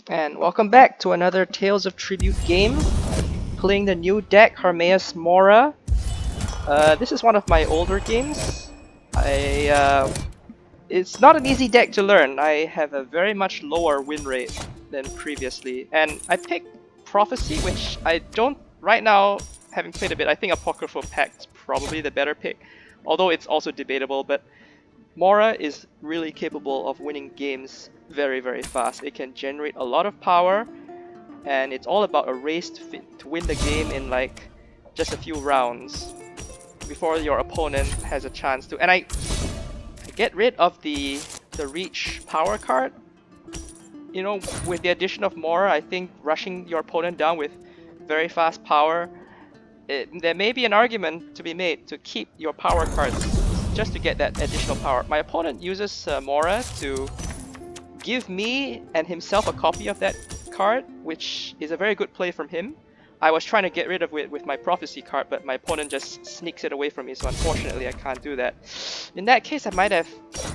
And welcome back to another Tales of Tribute game. Playing the new deck, Hermaeus Mora. This is one of my older games. It's not an easy deck to learn. I have a very much lower win rate than previously. And I picked Prophecy, which I don't, right now, having played a bit, I think Apocryphal Pact's probably the better pick. Although it's also debatable, but Mora is really capable of winning games very fast. It can generate a lot of power, and it's all about a race to win the game in like just a few rounds before your opponent has a chance to. And I get rid of the reach power card. You know, with the addition of Mora, I think rushing your opponent down with very fast power, there may be an argument to be made to keep your power cards just to get that additional power. My opponent uses Mora to give me and himself a copy of that card, which is a very good play from him. I was trying to get rid of it with my Prophecy card, but my opponent just sneaks it away from me, so unfortunately I can't do that. In that case, I might have,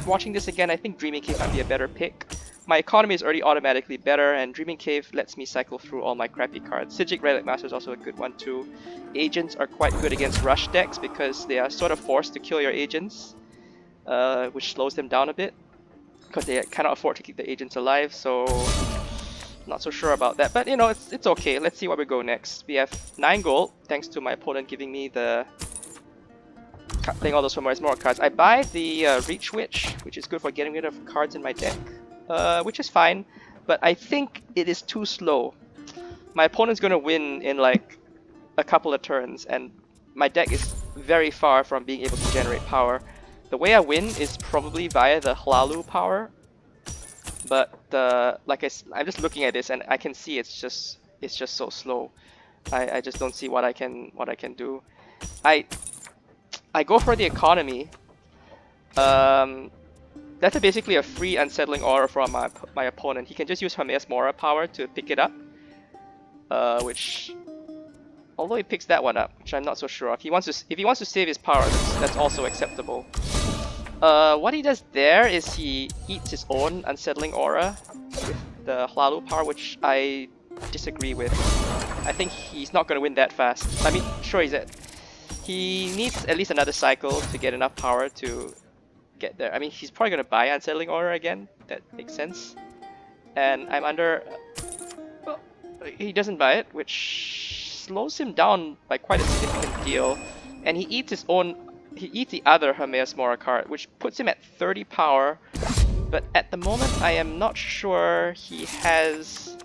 watching this again, I think Dreaming Cave might be a better pick. My economy is already automatically better, and Dreaming Cave lets me cycle through all my crappy cards. Psijic Relic Master is also a good one too. Agents are quite good against rush decks because they are sort of forced to kill your agents, which slows them down a bit, because they cannot afford to keep the agents alive, so not so sure about that. But you know, it's okay. Let's see where we go next. We have 9 gold, thanks to my opponent giving me the playing all those Hermaeus cards. I buy the Reach Witch, which is good for getting rid of cards in my deck, which is fine, but I think it is too slow. My opponent's gonna win in like a couple of turns, and my deck is very far from being able to generate power. The way I win is probably via the Hlaalu power, but like I'm just looking at this and I can see it's just so slow. I just don't see what I can do. I go for the economy. That's basically a free unsettling aura from my opponent. He can just use Hermaeus Mora power to pick it up, which, although he picks that one up, which I'm not so sure of. If he wants to save his power, that's also acceptable. What he does there is he eats his own unsettling aura with the Hlaalu power, which I disagree with. I think he's not going to win that fast. I mean, sure, he needs at least another cycle to get enough power to get there. I mean, he's probably going to buy unsettling aura again. That makes sense. And I'm under... Well, he doesn't buy it, which slows him down by quite a significant deal. And he eats the other Hermaeus Mora card, which puts him at 30 power. But at the moment, I am not sure he has...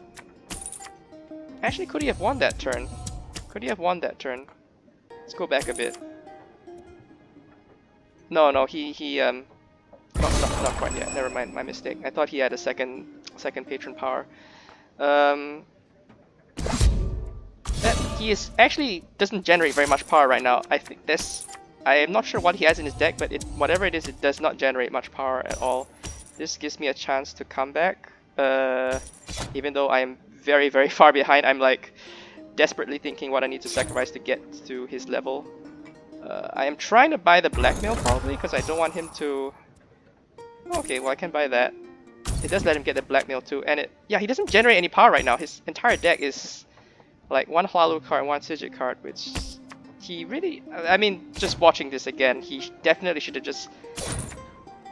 Actually, could he have won that turn? Let's go back a bit. No, not quite yet. Never mind, my mistake. I thought he had a second patron power. That he is actually doesn't generate very much power right now. I am not sure what he has in his deck, but whatever it is, it does not generate much power at all. This gives me a chance to come back. Even though I am very far behind, I'm like desperately thinking what I need to sacrifice to get to his level. I am trying to buy the blackmail probably because I don't want him to... Okay, well I can buy that. It does let him get the blackmail too, and he doesn't generate any power right now. His entire deck is like one Hlaalu card and one Psijic card, which he really... I mean, just watching this again, he definitely should have just...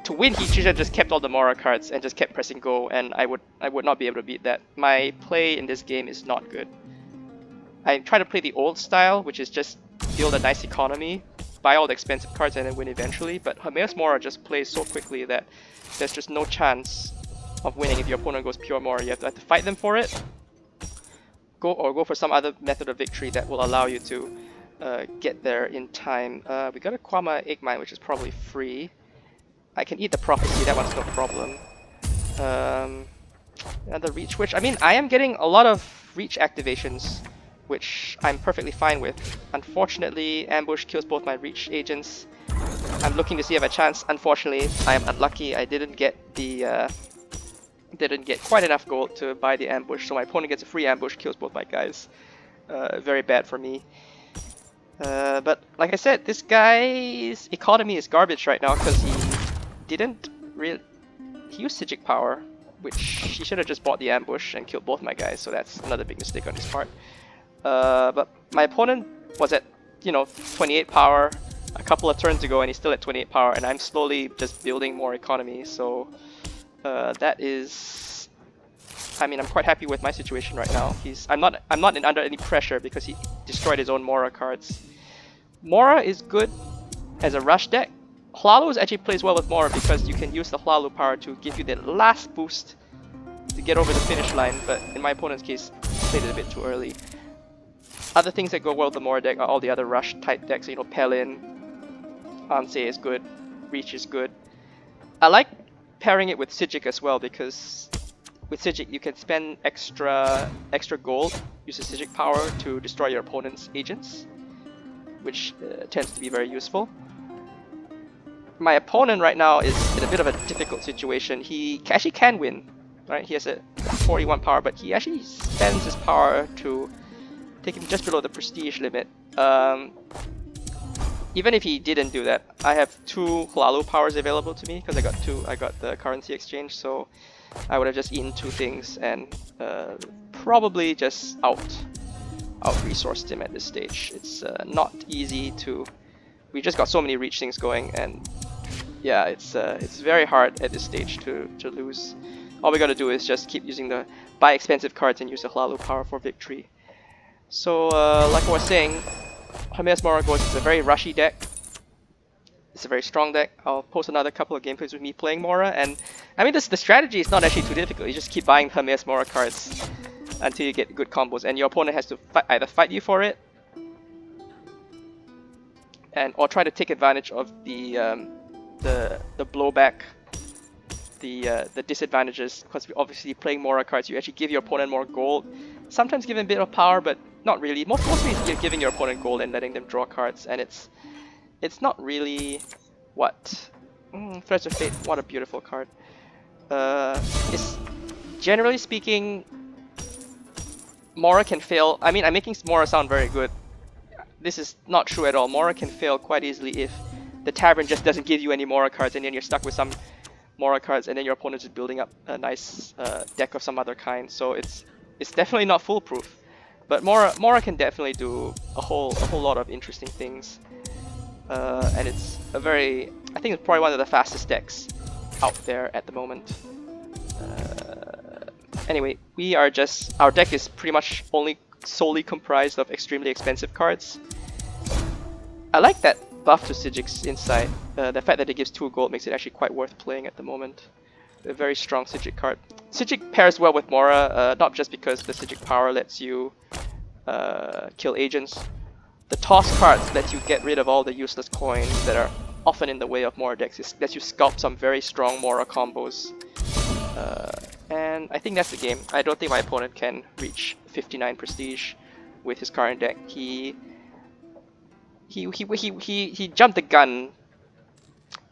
To win, he should have just kept all the Mora cards and just kept pressing go, and I would not be able to beat that. My play in this game is not good. I try to play the old style, which is just build a nice economy, buy all the expensive cards and then win eventually, but Hermaeus Mora just plays so quickly that there's just no chance of winning if your opponent goes pure Mora. You have to fight them for it, go for some other method of victory that will allow you to get there in time. We got a Kwama Egg Mine, which is probably free. I can eat the Prophecy, that one's no problem. Another Reach Witch. I mean, I am getting a lot of Reach activations, which I'm perfectly fine with. Unfortunately, Ambush kills both my Reach agents. I'm looking to see if I have a chance. Unfortunately, I am unlucky. I didn't get quite enough gold to buy the ambush, so my opponent gets a free ambush, kills both my guys. Very bad for me. But like I said, this guy's economy is garbage right now because he didn't really... He used Psijic power. which he should have just bought the ambush and killed both my guys, so that's another big mistake on his part. But my opponent was at, 28 power a couple of turns ago, and he's still at 28 power, and I'm slowly just building more economy, so that is... I mean, I'm quite happy with my situation right now. I'm not under any pressure because he destroyed his own Mora cards. Mora is good as a rush deck. Hlaalu actually plays well with Mora because you can use the Hlaalu power to give you that last boost to get over the finish line, but in my opponent's case, played it a bit too early. Other things that go well with the Mora deck are all the other rush type decks, Pelin, Anse is good, Reach is good. I like pairing it with Psijic as well because with Psijic you can spend extra gold, use the Psijic power to destroy your opponent's agents, which tends to be very useful. My opponent right now is in a bit of a difficult situation. He actually can win, right? He has a 41 power, but he actually spends his power to take him just below the prestige limit. Even if he didn't do that, I have 2 Hlaalu powers available to me because I got the currency exchange, so I would have just eaten 2 things and probably just out resourced him at this stage. It's not easy to. We just got so many reach things going, and yeah, it's very hard at this stage to lose. All we gotta do is just keep using buy expensive cards and use the Hlaalu power for victory. So like I was saying, Hermes Mora Ghost is a very rushy deck. It's a very strong deck. I'll post another couple of gameplays with me playing Mora, and I mean the strategy is not actually too difficult. You just keep buying Hermes Mora cards until you get good combos, and your opponent has to either fight you for it, or try to take advantage of the blowback, the disadvantages, because obviously playing Mora cards, you actually give your opponent more gold. Sometimes give him a bit of power, but not really. Mostly you're giving your opponent gold and letting them draw cards, and it's not really what. Threads of Fate, what a beautiful card. It's generally speaking, Mora can fail. I mean, I'm making Mora sound very good. This is not true at all. Mora can fail quite easily if the Tavern just doesn't give you any Mora cards, and then you're stuck with some Mora cards, and then your opponent is building up a nice deck of some other kind. So it's definitely not foolproof. But Mora can definitely do a whole lot of interesting things, and it's I think it's probably one of the fastest decks out there at the moment. Anyway, our deck is pretty much solely comprised of extremely expensive cards. I like that buff to Psijic's Insight. The fact that it gives 2 gold makes it actually quite worth playing at the moment. A very strong Psijic card. Psijic pairs well with Mora, not just because the Psijic power lets you kill agents. The toss cards let you get rid of all the useless coins that are often in the way of Mora decks. It lets you sculpt some very strong Mora combos. And I think that's the game. I don't think my opponent can reach 59 prestige with his current deck. He jumped the gun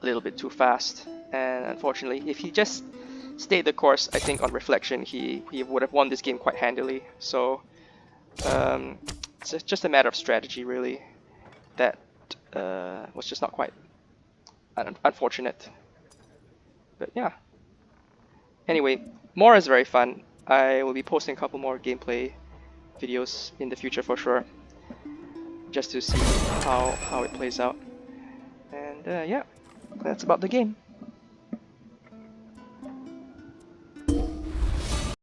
a little bit too fast, and unfortunately, if he just stayed the course, I think on reflection he would have won this game quite handily. So it's just a matter of strategy, really. That was just not quite unfortunate. But yeah. Anyway, Mora is very fun. I will be posting a couple more gameplay videos in the future for sure, just to see how it plays out. And yeah, that's about the game.